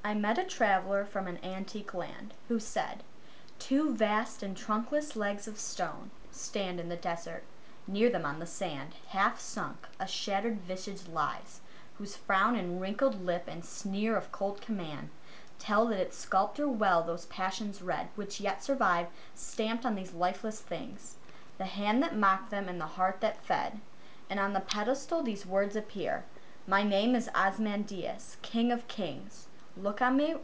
I met a traveler from an antique land, who said, "Two vast and trunkless legs of stone stand in the desert. Near them on the sand, half sunk, a shattered visage lies, whose frown and wrinkled lip and sneer of cold command tell that its sculptor well those passions read, which yet survive, stamped on these lifeless things, the hand that mocked them and the heart that fed. And on the pedestal these words appear, My name is Ozymandias, King of Kings. Look on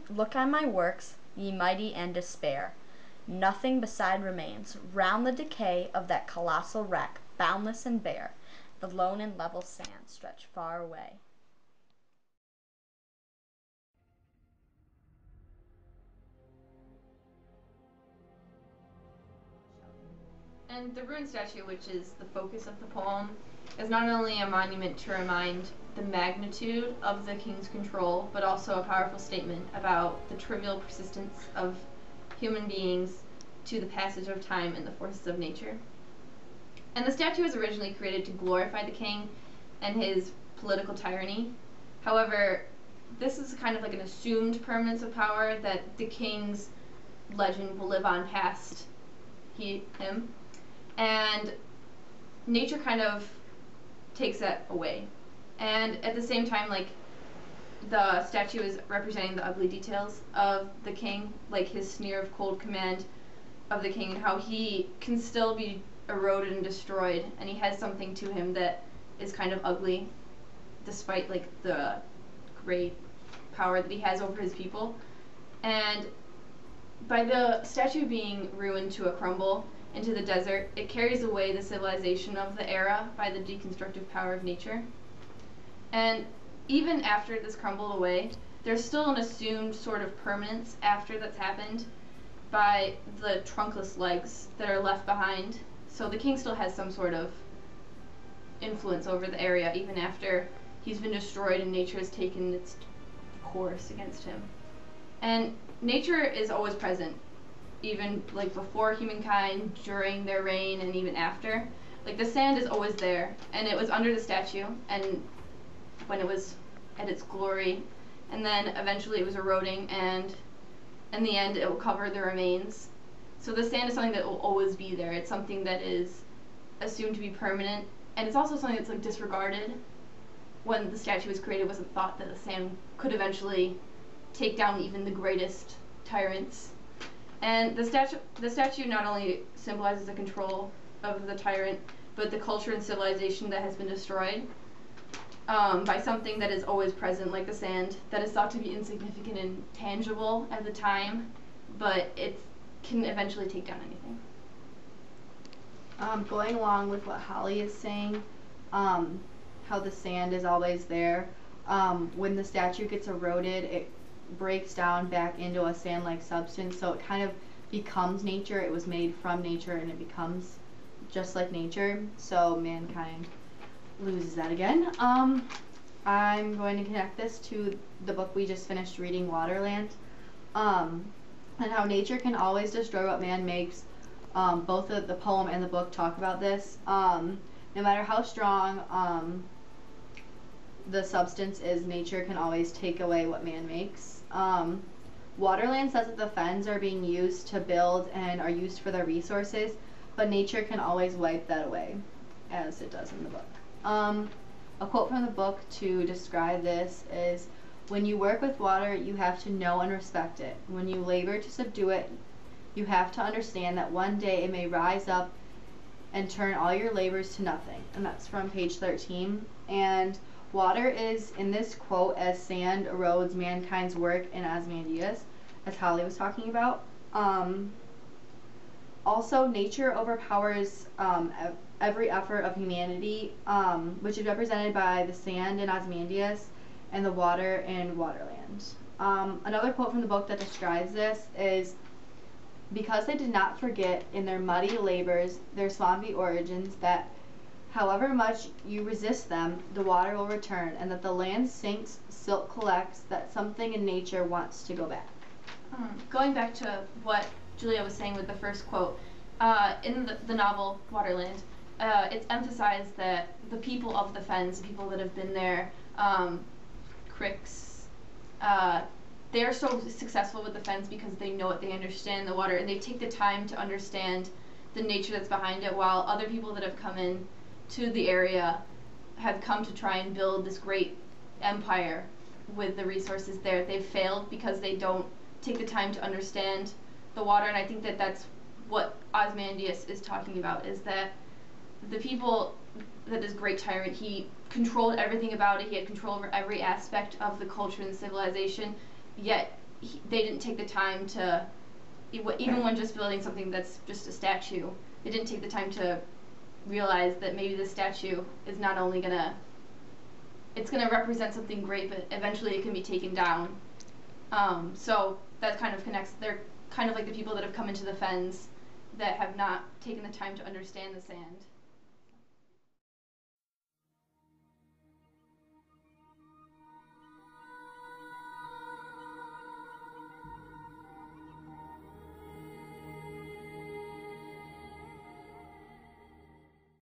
my works, ye mighty, and despair. Nothing beside remains, round the decay of that colossal wreck, boundless and bare, the lone and level sands stretch far away." And the ruined statue, which is the focus of the poem, is not only a monument to remind the magnitude of the king's control, but also a powerful statement about the trivial persistence of human beings to the passage of time and the forces of nature. And the statue was originally created to glorify the king and his political tyranny. However, this is kind of like an assumed permanence of power, that the king's legend will live on past him. And nature kind of takes that away. And at the same time, like, the statue is representing the ugly details of the king, like his sneer of cold command of the king, and how he can still be eroded and destroyed, and he has something to him that is kind of ugly, despite like the great power that he has over his people. And by the statue being ruined to a crumble into the desert, it carries away the civilization of the era by the deconstructive power of nature. And even after this crumbled away, there's still an assumed sort of permanence after that's happened by the trunkless legs that are left behind. So the king still has some sort of influence over the area even after he's been destroyed and nature has taken its course against him. And nature is always present, even like before humankind, during their reign, and even after. Like, the sand is always there, and it was under the statue, and when it was at its glory, and then eventually it was eroding, and in the end it will cover the remains. So the sand is something that will always be there. It's something that is assumed to be permanent, and it's also something that's like disregarded. When the statue was created, it wasn't thought that the sand could eventually take down even the greatest tyrants. And the statue not only symbolizes the control of the tyrant, but the culture and civilization that has been destroyed by something that is always present, like the sand, that is thought to be insignificant and tangible at the time, but it can eventually take down anything. Going along with what Holly is saying, how the sand is always there. When the statue gets eroded, it breaks down back into a sand-like substance, so it kind of becomes nature. It was made from nature, and it becomes just like nature, so mankind loses that again. I'm going to connect this to the book we just finished reading, Waterland, and how nature can always destroy what man makes. Both the poem and the book talk about this. No matter how strong the substance is, nature can always take away what man makes. Waterland says that the fens are being used to build and are used for their resources, but nature can always wipe that away, as it does in the book. A quote from the book to describe this is, "When you work with water, you have to know and respect it. When you labor to subdue it, you have to understand that one day it may rise up and turn all your labors to nothing." And that's from page 13. And water is, in this quote, as sand erodes mankind's work in Ozymandias, as Holly was talking about. Also, nature overpowers every effort of humanity, which is represented by the sand in Ozymandias and the water in Waterland. Another quote from the book that describes this is, "Because they did not forget in their muddy labors their swampy origins, that however much you resist them, the water will return, and that the land sinks, silt collects, that something in nature wants to go back." Going back to what Julia was saying with the first quote, in the novel Waterland, it's emphasized that the people of the fens, the people that have been there, Cricks, they're so successful with the fens because they know it, they understand the water, and they take the time to understand the nature that's behind it, while other people that have come in to the area have come to try and build this great empire with the resources there. They've failed because they don't take the time to understand the water, and I think that that's what Ozymandias is talking about, is that the people, that this great tyrant, he controlled everything about it, he had control over every aspect of the culture and the civilization, yet they didn't take the time to, even when just building something that's just a statue, they didn't take the time to realize that maybe this statue is not only gonna, it's gonna represent something great, but eventually it can be taken down. So that kind of connects, they're kind of like the people that have come into the fens that have not taken the time to understand the sand.